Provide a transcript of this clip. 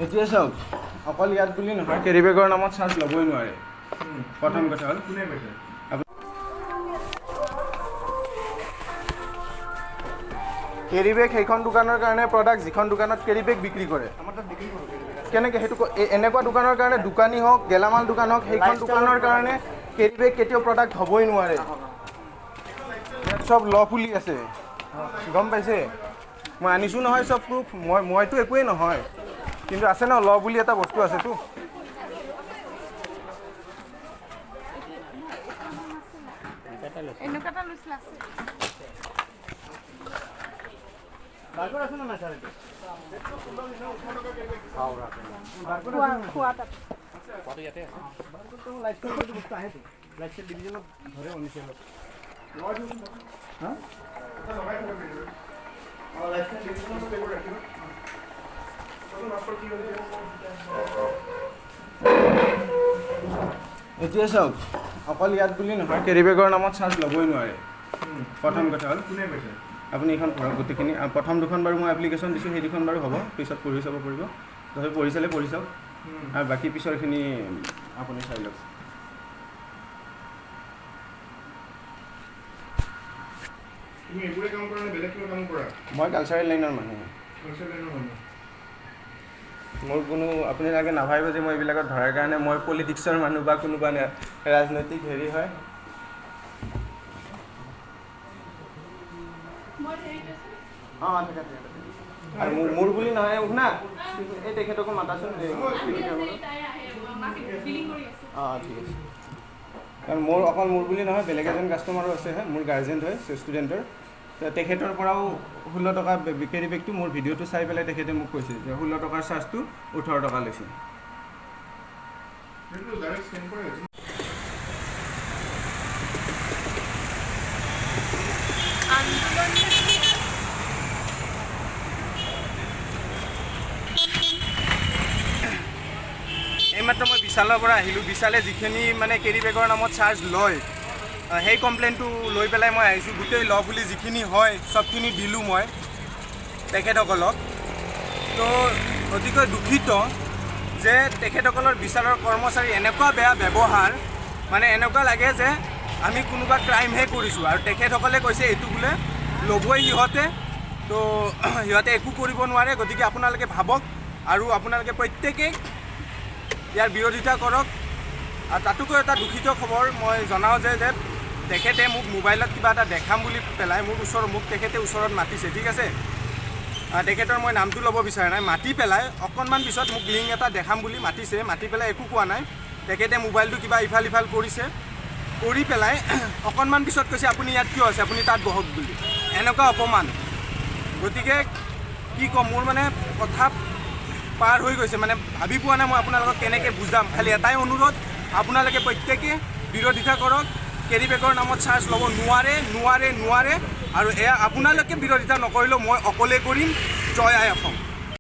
এতিয়া চাওক অকল ইয়াত বুলি নহয় কেৰি বেগৰ নামত চাৰ্জ ল'বই নোৱাৰে প্ৰথম কথা হ'ল কোনে কৈছে কেৰি বেগ সেইখন দোকানৰ কাৰণে প্ৰডাক্ট যিখন দোকানত কেৰি বেগ বিক্ৰী কৰে কেনেকৈ সেইটো এনেকুৱা দোকানৰ কাৰণে দোকানী হওক গেলামাল দোকান হওক সেইখন দোকানৰ কাৰণে কেৰি বেগ কেতিয়াও প্ৰডাক্ট হ'বই নোৱাৰে চব লফুলি আছে গম পাইছে মই আনিছোঁ নহয় চব প্ৰুফ মইতো একোৱেই নহয় কিন্তু আছে ন ল বুলি এটা বস্তু আছেতো এতিয়া চাওক অকল ইয়াত বুলি নহয় কেৰি বেগৰ নামত চাৰ্জ ল'বই নোৱাৰে প্ৰথম কথা হ'ল কোনে কৈছে আপুনি এইখন পঢ়ক গোটেইখিনি প্ৰথম দুখন বাৰু মই এপ্লিকেশ্যন দিছোঁ সেই দুখন বাৰু হ'ব পিছত পঢ়ি চাব পাৰিব তথাপি পঢ়ি চালে পঢ়ি চাওক আৰু বাকী পিছৰখিনি আপুনি চাই লওক মই কালচাৰেল লাইনৰ মানুহ মোৰ কোনো আপুনি লাগে নাভাবিব যে মই এইবিলাকত ধৰাৰ কাৰণে মই পলিটিক্সৰ মানুহ বা কোনোবা ৰাজনৈতিক হেৰি হয় অঁ ঠিক আছে আৰু মোৰ বুলি নহয় শুনা এই তেখেতকো মাতাচোন অঁ ঠিক আছে কাৰণ মোৰ অকল মোৰ বুলি নহয় বেলেগ এজন কাষ্টমাৰো আছে মোৰ গাৰ্জেণ্ট হয় ষ্টুডেণ্টৰ তেখেতৰ পৰাও 16 টকা কেৰি বেগটো মোৰ ভিডিঅ'টো চাই পেলাই তেখেতে মোক কৈছে যে 16 টকাৰ চাৰ্জটো 18 টকা লৈছে এইমাত্ৰ মই বিশালৰ পৰা আহিলোঁ বিশালে যিখিনি মানে কেৰি বেগৰ নামত চাৰ্জ লয় সেই কমপ্লেইনটো লৈ পেলাই মই আহিছোঁ গোটেই ল বুলি যিখিনি হয় চবখিনি দিলোঁ মই তেখেতসকলক তো অতিকৈ দুখিত যে তেখেতসকলৰ বিশালৰ কৰ্মচাৰী এনেকুৱা বেয়া ব্যৱহাৰ মানে এনেকুৱা লাগে যে আমি কোনোবা ক্ৰাইমহে কৰিছোঁ আৰু তেখেতসকলে কৈছে এইটো বোলে ল'বই সিহঁতে তো সিহঁতে একো কৰিব নোৱাৰে গতিকে আপোনালোকে ভাবক আৰু আপোনালোকে প্ৰত্যেকেই ইয়াৰ বিৰোধিতা কৰক আৰু তাতোকৈ এটা দুখিত খবৰ মই জনাওঁ যে তেখেতে মোক মোবাইলত কিবা এটা দেখাম বুলি পেলাই মোক তেখেতে ওচৰত মাতিছে ঠিক আছে তেখেতৰ মই নামটো ল'ব বিচৰা নাই মাতি পেলাই অকণমান পিছত মোক লিংক এটা দেখাম বুলি মাতিছে মাতি পেলাই একো কোৱা নাই তেখেতে মোবাইলটো কিবা ইফাল সিফাল কৰিছে কৰি পেলাই অকণমান পিছত কৈছে আপুনি ইয়াত কিয় আছে আপুনি তাত বহক বুলি এনেকুৱা অপমান গতিকে কি ক'ম মোৰ মানে কথা পাৰ হৈ গৈছে মানে ভাবি পোৱা নাই মই আপোনালোকক কেনেকৈ বুজাম খালি এটাই অনুৰোধ আপোনালোকে প্ৰত্যেকে বিৰোধিতা কৰক কেৰি বেগৰ নামত চাৰ্জ ল'ব নোৱাৰে আৰু এয়া আপোনালোকে বিৰোধিতা নকৰিলেও মই অকলে কৰিম জয় আই অসম